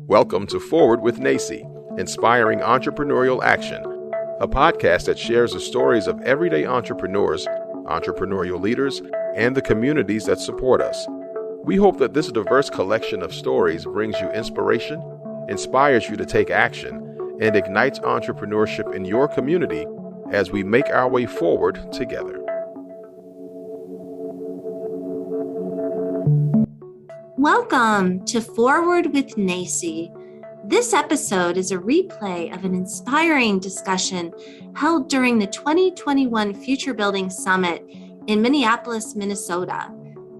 Welcome to Forward with NACCE, Inspiring Entrepreneurial Action, a podcast that shares the stories of everyday entrepreneurs, entrepreneurial leaders, and the communities that support us. We hope that this diverse collection of stories brings you inspiration, inspires you to take action, and ignites entrepreneurship in your community as we make our way forward together. Welcome to Forward with NACCE. This episode is a replay of an inspiring discussion held during the 2021 Future Building Summit in Minneapolis, Minnesota.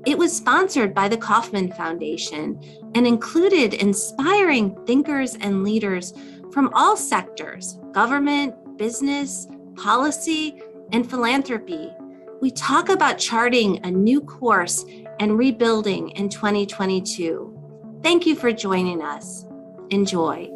It was sponsored by the Kauffman Foundation and included inspiring thinkers and leaders from all sectors: government, business, policy, and philanthropy. We talk about charting a new course and rebuilding in 2022. Thank you for joining us. Enjoy.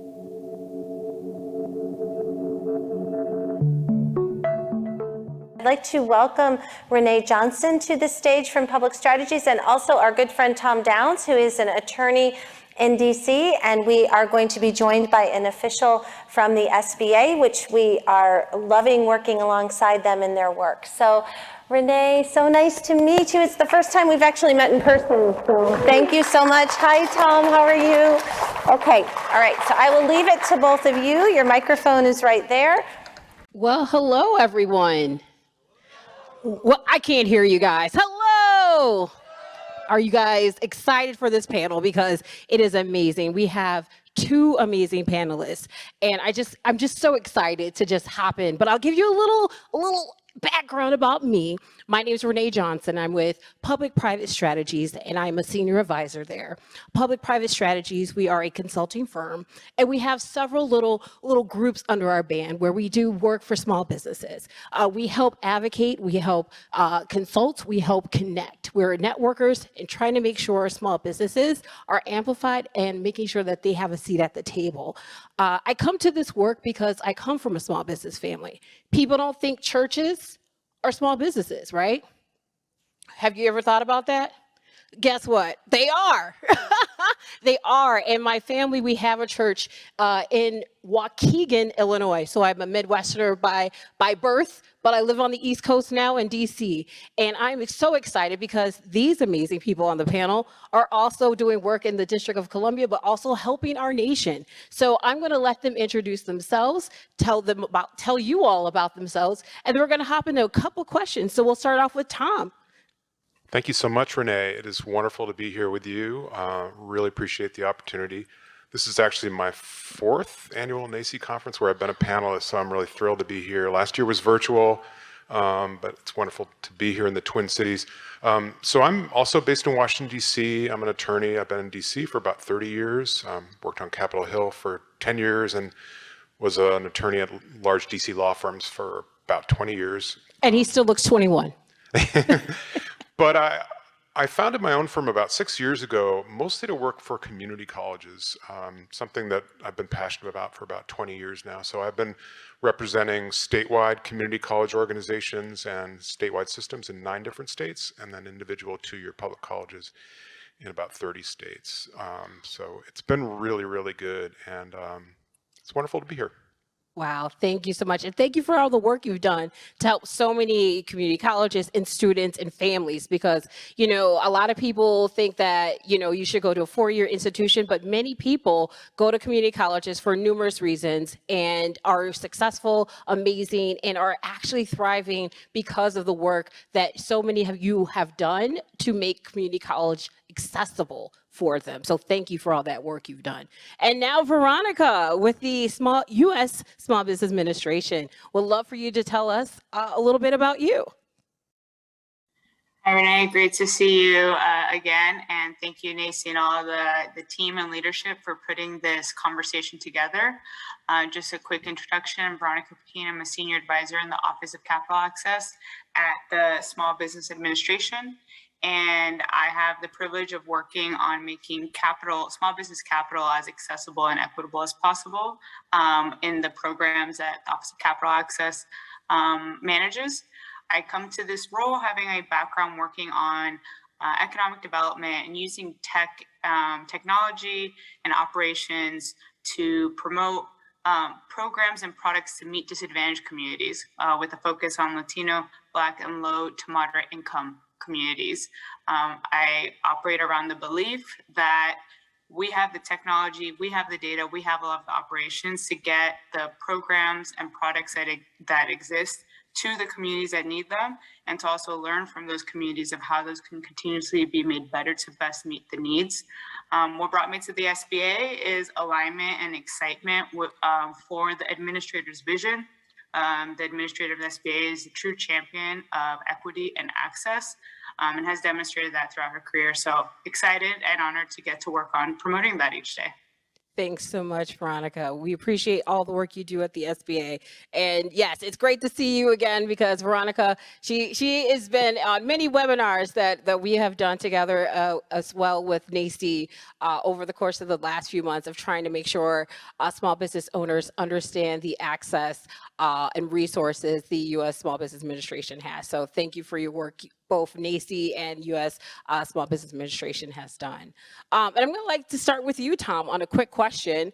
I'd like to welcome Renee Johnson to the stage from Public Strategies, and also our good friend Tom Downs, who is an attorney in DC, and we are going to be joined by an official from the SBA, which we are loving working alongside them in their work. So Renee, so nice to meet you. It's the first time we've actually met in person, so thank you so much. Hi, Tom, how are you? Okay, all right, so I will leave it to both of you. Your microphone is right there. Well, hello, everyone. Well, I can't hear you guys. Hello! Are you guys excited for this panel? Because it is amazing. We have two amazing panelists, and I'm just so excited to just hop in. But I'll give you a little background about me. My name is Renee Johnson. I'm with Public-Private Strategies, and I'm a senior advisor there. Public-Private Strategies, we are a consulting firm, and we have several little groups under our band where we do work for small businesses. We help advocate, we help consult, we help connect. We're networkers and trying to make sure our small businesses are amplified and making sure that they have a seat at the table. I come to this work because I come from a small business family. People don't think churches are small businesses, right? Have you ever thought about that? Guess what? They are. They are. And my family, we have a church in Waukegan, Illinois. So I'm a Midwesterner by birth, but I live on the East Coast now in DC. And I'm so excited because these amazing people on the panel are also doing work in the District of Columbia, but also helping our nation. So I'm going to let them introduce themselves, tell you all about themselves, and then we're going to hop into a couple questions. So we'll start off with Tom. Thank you so much, Renee. It is wonderful to be here with you. Really appreciate the opportunity. This is actually my fourth annual NACCE conference where I've been a panelist, so I'm really thrilled to be here. Last year was virtual, but it's wonderful to be here in the Twin Cities. So I'm also based in Washington, D.C. I'm an attorney. I've been in D.C. for about 30 years, worked on Capitol Hill for 10 years, and was an attorney at large D.C. law firms for about 20 years. And he still looks 21. But I founded my own firm about 6 years ago, mostly to work for community colleges, something that I've been passionate about for about 20 years now. So I've been representing statewide community college organizations and statewide systems in 9 different states, and then individual two-year public colleges in about 30 states. So it's been really, really good, and it's wonderful to be here. Wow, thank you so much. And thank you for all the work you've done to help so many community colleges and students and families, because, you know, a lot of people think that, you know, you should go to a 4-year institution, but many people go to community colleges for numerous reasons and are successful, amazing, and are actually thriving because of the work that so many of you have done to make community college accessible for them. So thank you for all that work you've done. And now Veronica with the U.S. Small Business Administration. Would love for you to tell us a little bit about you. Hi, Renee. Great to see you again. And thank you, NACCE, and all the team and leadership for putting this conversation together. Just a quick introduction. I'm Veronica Pugin. I'm a senior advisor in the Office of Capital Access at the Small Business Administration. And I have the privilege of working on making small business capital as accessible and equitable as possible in the programs that the Office of Capital Access manages. I come to this role having a background working on economic development, and using technology and operations to promote programs and products to meet disadvantaged communities with a focus on Latino, Black, and low to moderate income communities. I operate around the belief that we have the technology, we have the data, we have a lot of the operations to get the programs and products that exist to the communities that need them, and to also learn from those communities of how those can continuously be made better to best meet the needs. What brought me to the SBA is alignment and excitement for the administrator's vision. The administrator of the SBA is a true champion of equity and access, and has demonstrated that throughout her career. So excited and honored to get to work on promoting that each day. Thanks so much, Veronica. We appreciate all the work you do at the SBA. And yes, it's great to see you again, because Veronica, she has been on many webinars that we have done together as well with NACCE over the course of the last few months of trying to make sure small business owners understand the access and resources the U.S. Small Business Administration has. So thank you for your work both NACCE and U.S. Small Business Administration has done. And I'm going to like to start with you, Tom, on a quick question.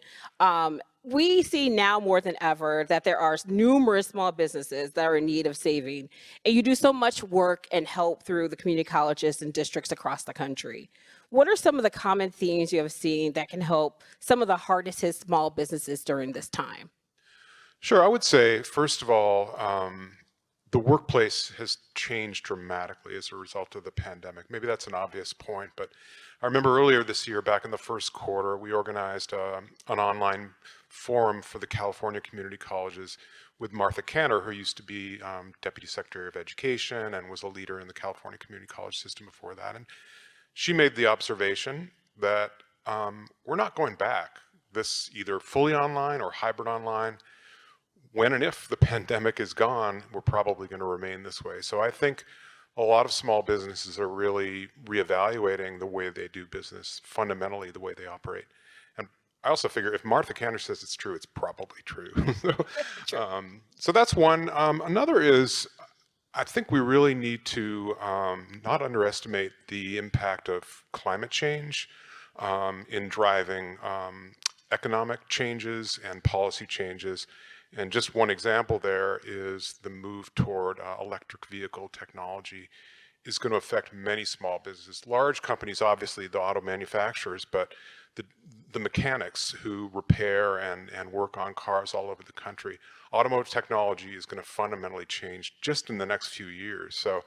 We see now more than ever that there are numerous small businesses that are in need of saving, and you do so much work and help through the community colleges and districts across the country. What are some of the common themes you have seen that can help some of the hardest hit small businesses during this time? Sure, I would say, first of all, the workplace has changed dramatically as a result of the pandemic. Maybe that's an obvious point, but I remember earlier this year, back in the first quarter, we organized an online forum for the California community colleges with Martha Cantor, who used to be Deputy Secretary of Education and was a leader in the California community college system before that. And she made the observation that we're not going back, this either fully online or hybrid online. When and if the pandemic is gone, we're probably going to remain this way. So I think a lot of small businesses are really reevaluating the way they do business, fundamentally the way they operate. And I also figure if Martha Cantor says it's true, it's probably true. So that's one. Another is, I think we really need to not underestimate the impact of climate change in driving economic changes and policy changes. And just one example there is the move toward electric vehicle technology is going to affect many small businesses. Large companies, obviously the auto manufacturers, but the mechanics who repair and work on cars all over the country. Automotive technology is going to fundamentally change just in the next few years. So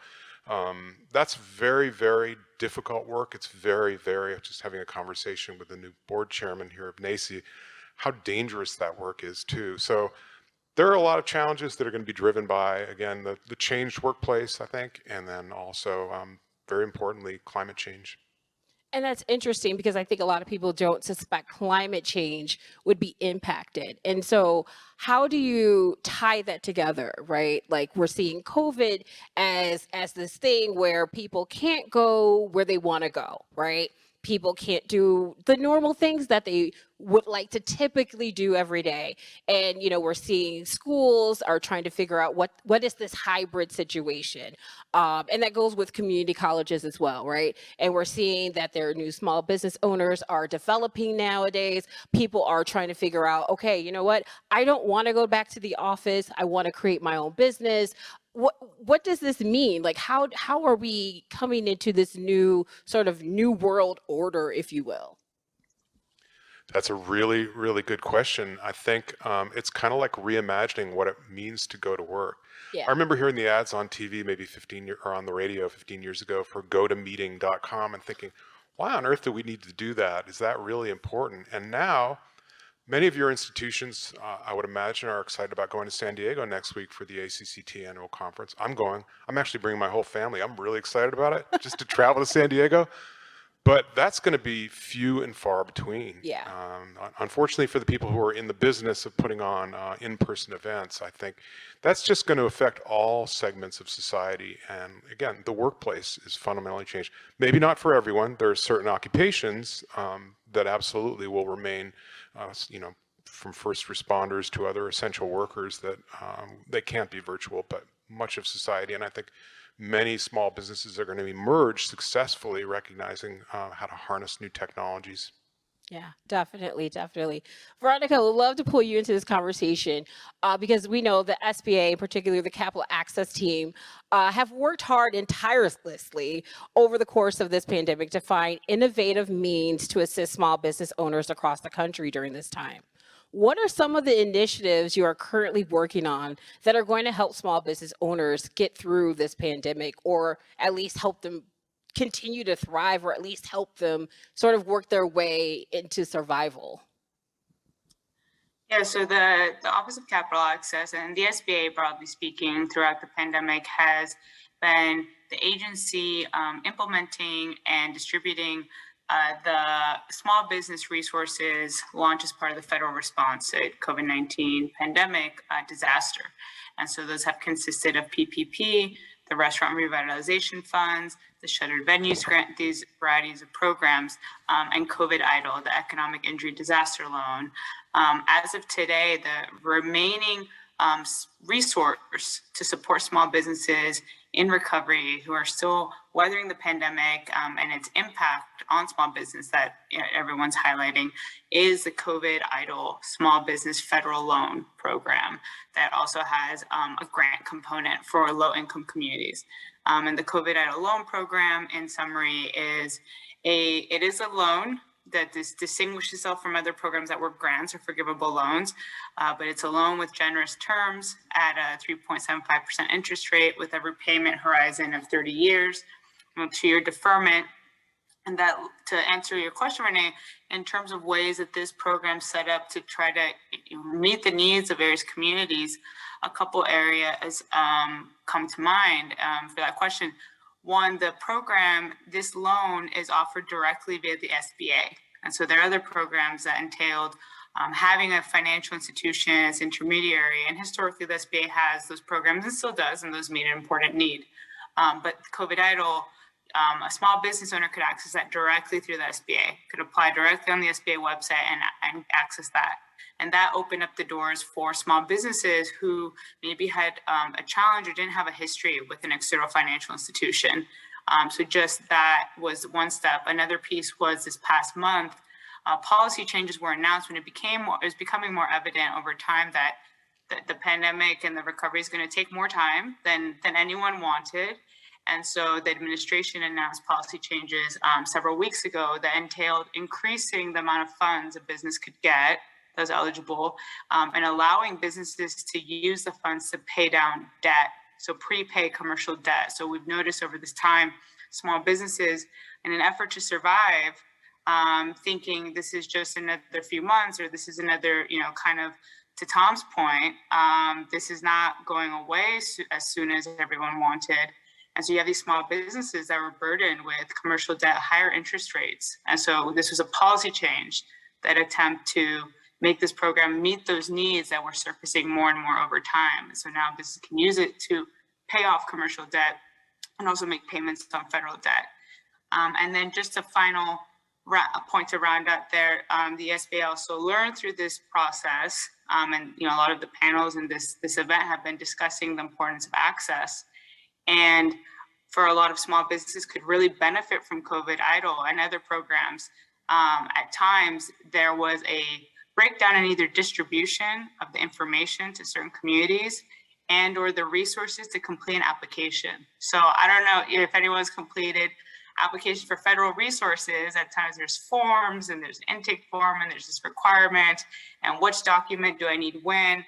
that's very, very difficult work. It's very, very, just having a conversation with the new board chairman here of NACCE, how dangerous that work is too. So there are a lot of challenges that are going to be driven by, again, the changed workplace, I think, and then also, very importantly, climate change. And that's interesting because I think a lot of people don't suspect climate change would be impacted. And so how do you tie that together, right? Like we're seeing COVID as this thing where people can't go where they want to go, right? People can't do the normal things that they would like to typically do every day. And, you know, we're seeing schools are trying to figure out what is this hybrid situation. And that goes with community colleges as well, right? And we're seeing that their new small business owners are developing nowadays. People are trying to figure out, okay, you know what? I don't want to go back to the office. I want to create my own business. What does this mean? Like, how are we coming into this new sort of new world order, if you will? That's a really, really good question. I think it's kind of like reimagining what it means to go to work. Yeah. I remember hearing the ads on TV maybe 15 years, or on the radio 15 years ago for gotomeeting.com and thinking, why on earth do we need to do that? Is that really important? And now, many of your institutions, I would imagine, are excited about going to San Diego next week for the ACCT annual conference. I'm going. I'm actually bringing my whole family. I'm really excited about it, just to travel to San Diego. But that's going to be few and far between. Yeah. Unfortunately, for the people who are in the business of putting on in-person events, I think that's just going to affect all segments of society. And again, the workplace is fundamentally changed. Maybe not for everyone. There are certain occupations that absolutely will remain, you know, from first responders to other essential workers that they can't be virtual, but much of society, and I think many small businesses are going to emerge successfully, recognizing how to harness new technologies. Yeah, definitely, definitely. Veronica, I would love to pull you into this conversation because we know the SBA, particularly the Capital Access team, have worked hard and tirelessly over the course of this pandemic to find innovative means to assist small business owners across the country during this time. What are some of the initiatives you are currently working on that are going to help small business owners get through this pandemic, or at least help them continue to thrive, or at least help them sort of work their way into survival? Yeah, so the Office of Capital Access and the SBA, broadly speaking, throughout the pandemic has been the agency implementing and distributing the small business resources launched as part of the federal response to COVID-19 pandemic disaster. And so those have consisted of PPP, the restaurant revitalization funds, the shuttered venues grant, these varieties of programs, and COVID EIDL, the economic injury disaster loan. As of today, the remaining resource to support small businesses in recovery who are still weathering the pandemic and its impact on small business that everyone's highlighting is the COVID EIDL Small Business Federal Loan Program that also has a grant component for low-income communities. And the COVID EIDL Loan Program, in summary, is a loan that distinguishes itself from other programs that were grants or forgivable loans, but it's a loan with generous terms at a 3.75% interest rate with a repayment horizon of 30 years, 2-year deferment. And that, to answer your question, Renee, in terms of ways that this program's set up to try to meet the needs of various communities, a couple areas come to mind for that question. One, the program, this loan is offered directly via the SBA. And so there are other programs that entailed having a financial institution as intermediary. And historically, the SBA has those programs and still does, and those meet an important need. But COVID EIDL, a small business owner could access that directly through the SBA, could apply directly on the SBA website and access that. And that opened up the doors for small businesses who maybe had a challenge or didn't have a history with an external financial institution. So just that was one step. Another piece was this past month, policy changes were announced when it was becoming more evident over time that the pandemic and the recovery is going to take more time than anyone wanted. And so the administration announced policy changes several weeks ago that entailed increasing the amount of funds a business could get that was eligible, and allowing businesses to use the funds to pay down debt, so prepay commercial debt. So we've noticed over this time, small businesses, in an effort to survive, thinking this is just another few months, or this is another, kind of, to Tom's point, this is not going away as soon as everyone wanted. And so you have these small businesses that were burdened with commercial debt, higher interest rates. And so this was a policy change that attempt to make this program meet those needs that were surfacing more and more over time. And so now businesses can use it to pay off commercial debt and also make payments on federal debt. And then just a final point to round out there, the SBA also learned through this process, and a lot of the panels in this event have been discussing the importance of access. And for a lot of small businesses could really benefit from COVID EIDL and other programs. At times, there was a breakdown in either distribution of the information to certain communities and or the resources to complete an application. So I don't know if anyone's completed application for federal resources. At times there's forms and there's an intake form and there's this requirement and which document do I need when.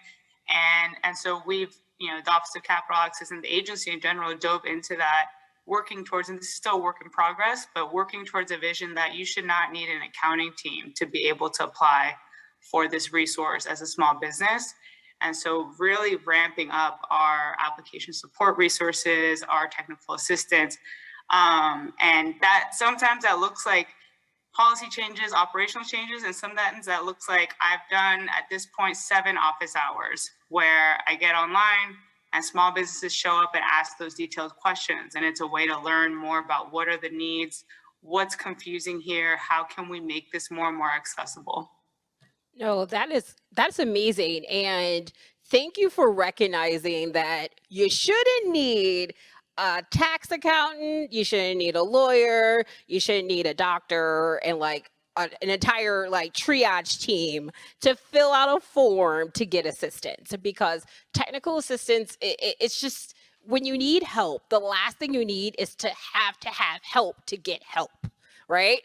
And so we've, the Office of Capital Access and the agency in general dove into that, working towards, and this is still a work in progress, but working towards a vision that you should not need an accounting team to be able to apply for this resource as a small business. And so really ramping up our application support resources, our technical assistance. And that sometimes that looks like policy changes, operational changes, and sometimes that looks like I've done at this point 7 office hours where I get online and small businesses show up and ask those detailed questions. And it's a way to learn more about what are the needs, what's confusing here, how can we make this more and more accessible. No, that's amazing. And thank you for recognizing that you shouldn't need a tax accountant, you shouldn't need a lawyer, you shouldn't need a doctor, and like an entire like triage team to fill out a form to get assistance, because technical assistance, it's just when you need help, the last thing you need is to have help to get help. Right?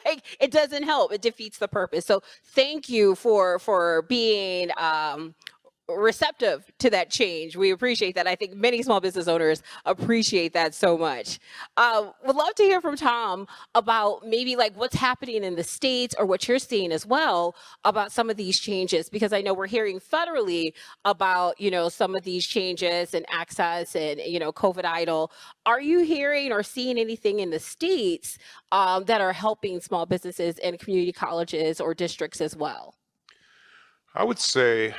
Like it doesn't help. It defeats the purpose. So thank you for being receptive to that change. We appreciate that. I think many small business owners appreciate that so much. Would love to hear from Tom about maybe like what's happening in the States or what you're seeing as well about some of these changes, because I know we're hearing federally about, some of these changes and access and, COVID idle. Are you hearing or seeing anything in the States that are helping small businesses and community colleges or districts as well? I would say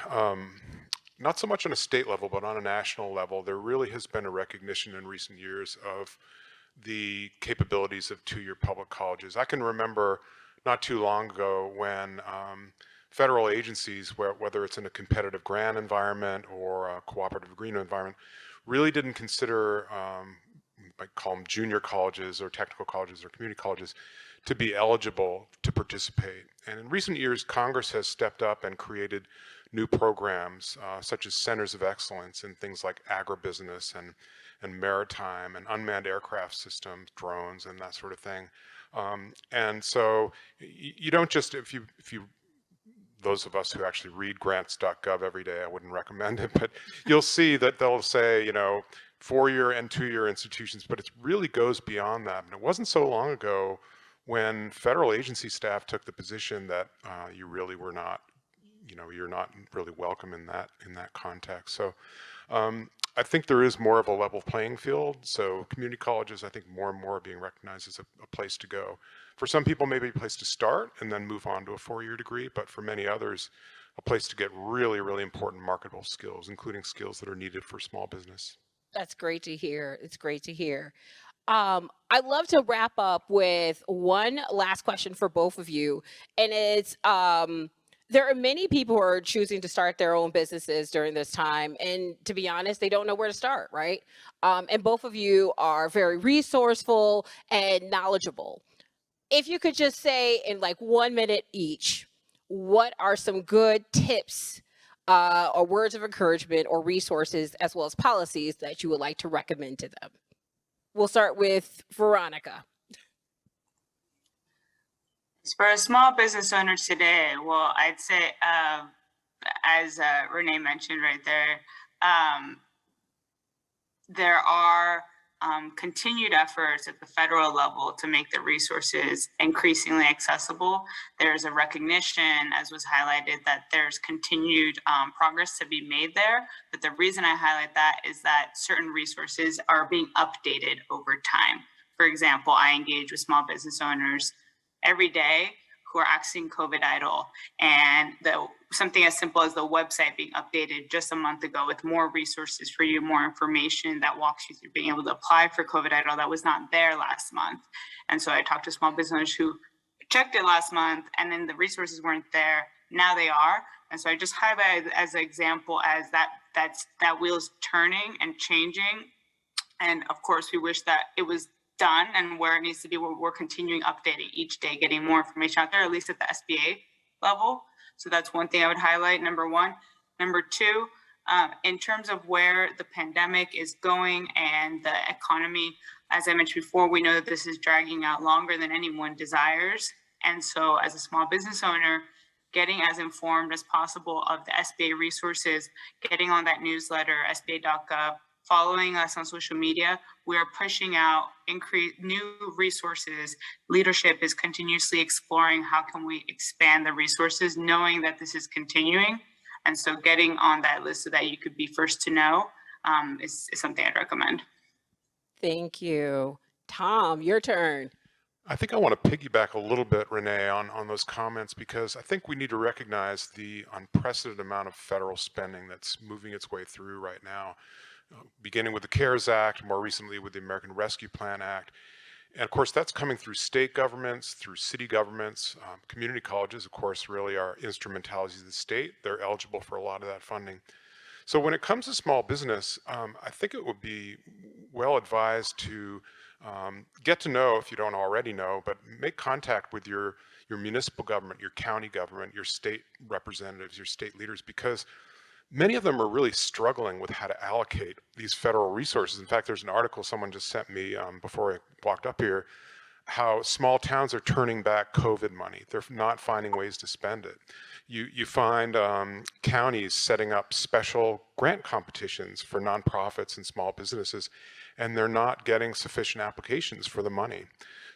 not so much on a state level, but on a national level, there really has been a recognition in recent years of the capabilities of two-year public colleges. I can remember not too long ago when federal agencies, whether it's in a competitive grant environment or a cooperative agreement environment, really didn't consider, I call them junior colleges or technical colleges or community colleges, to be eligible to participate. And in recent years, Congress has stepped up and created new programs such as centers of excellence in things like agribusiness and maritime and unmanned aircraft systems, drones, and that sort of thing. And so you don't just, if you those of us who actually read grants.gov every day, I wouldn't recommend it, but you'll see that they'll say, 4-year and 2-year institutions, but it really goes beyond that. And it wasn't so long ago when federal agency staff took the position that you really were not, you're not really welcome in that context. So I think there is more of a level playing field. So community colleges, I think more and more are being recognized as a place to go. For some people, maybe a place to start and then move on to a 4-year degree, but for many others, a place to get really, really important marketable skills, including skills that are needed for small business. That's great to hear. It's great to hear. I'd love to wrap up with one last question for both of you. And it's, there are many people who are choosing to start their own businesses during this time. And to be honest, they don't know where to start, right? And both of you are very resourceful and knowledgeable. If you could just say in like 1 minute each, what are some good tips or words of encouragement or resources as well as policies that you would like to recommend to them? We'll start with Veronica. For a small business owner today, well, I'd say, as Renee mentioned right there, there are continued efforts at the federal level to make the resources increasingly accessible. There's a recognition, as was highlighted, that there's continued progress to be made there. But the reason I highlight that is that certain resources are being updated over time. For example, I engage with small business owners every day who are accessing COVID idle, and something as simple as the website being updated just a month ago with more resources for you, more information that walks you through being able to apply for COVID idle that was not there last month. And so I talked to small business owners who checked it last month and then the resources weren't there. Now they are. And so I just highlight as an example as that wheel's turning and changing. And of course, we wish that it was done and where it needs to be. We're continuing updating each day, getting more information out there, at least at the SBA level. So that's one thing I would highlight, number one. Number two, in terms of where the pandemic is going and the economy, as I mentioned before, we know that this is dragging out longer than anyone desires. And so as a small business owner, getting as informed as possible of the SBA resources, getting on that newsletter, sba.gov, following us on social media, we are pushing out new resources. Leadership is continuously exploring how can we expand the resources, knowing that this is continuing. And so getting on that list so that you could be first to know is something I'd recommend. Thank you. Tom, your turn. I think I want to piggyback a little bit, Renee, on those comments, because I think we need to recognize the unprecedented amount of federal spending that's moving its way through right now. Beginning with the CARES Act, more recently with the American Rescue Plan Act. And of course, that's coming through state governments, through city governments. Community colleges, of course, really are instrumentalities of the state. They're eligible for a lot of that funding. So when it comes to small business, I think it would be well advised to get to know, if you don't already know, but make contact with your municipal government, your county government, your state representatives, your state leaders, because many of them are really struggling with how to allocate these federal resources. In fact, there's an article someone just sent me before I walked up here, how small towns are turning back COVID money. They're not finding ways to spend it. You find counties setting up special grant competitions for nonprofits and small businesses, and they're not getting sufficient applications for the money.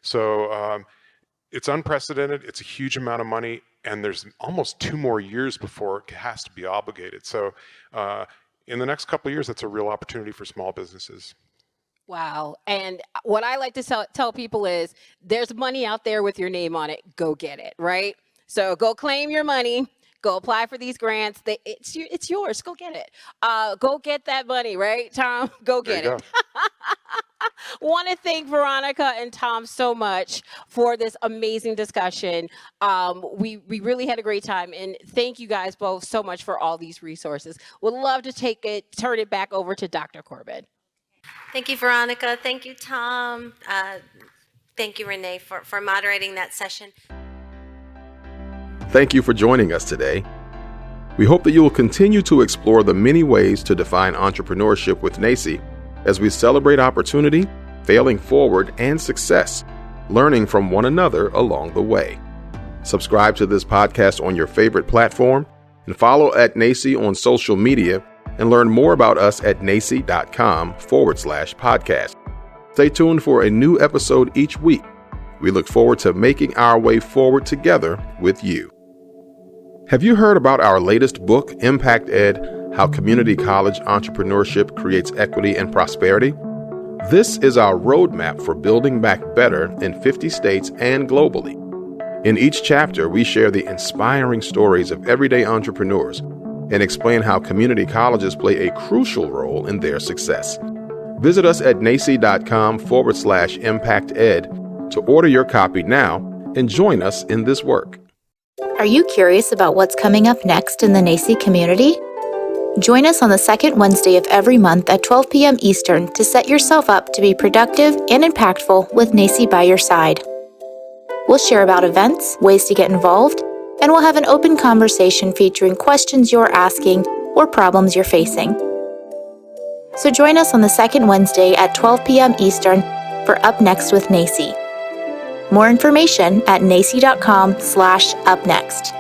So it's unprecedented, it's a huge amount of money, and there's almost 2 more years before it has to be obligated. So in the next couple of years, that's a real opportunity for small businesses. Wow. And what I like to tell people is there's money out there with your name on it. Go get it, right? So go claim your money. Go apply for these grants. It's yours. Go get it. Go get that money, right, Tom? Go get it. Want to thank Veronica and Tom so much for this amazing discussion. We really had a great time, and thank you guys both so much for all these resources. Would love to turn it back over to Dr. Corbin. Thank you, Veronica. Thank you, Tom. Thank you, Renee, for moderating that session. Thank you for joining us today. We hope that you will continue to explore the many ways to define entrepreneurship with NACCE as we celebrate opportunity, failing forward, and success, learning from one another along the way. Subscribe to this podcast on your favorite platform and follow at NACCE on social media, and learn more about us at nacce.com/podcast. Stay tuned for a new episode each week. We look forward to making our way forward together with you. Have you heard about our latest book, Impact Ed: How Community College Entrepreneurship Creates Equity and Prosperity? This is our roadmap for building back better in 50 states and globally. In each chapter, we share the inspiring stories of everyday entrepreneurs and explain how community colleges play a crucial role in their success. Visit us at nacce.com/impacted to order your copy now and join us in this work. Are you curious about what's coming up next in the NACCE community? Join us on the second Wednesday of every month at 12 p.m. Eastern to set yourself up to be productive and impactful with NACCE by your side. We'll share about events, ways to get involved, and we'll have an open conversation featuring questions you're asking or problems you're facing. So join us on the second Wednesday at 12 p.m. Eastern for Up Next with NACCE. More information at nacce.com/upnext.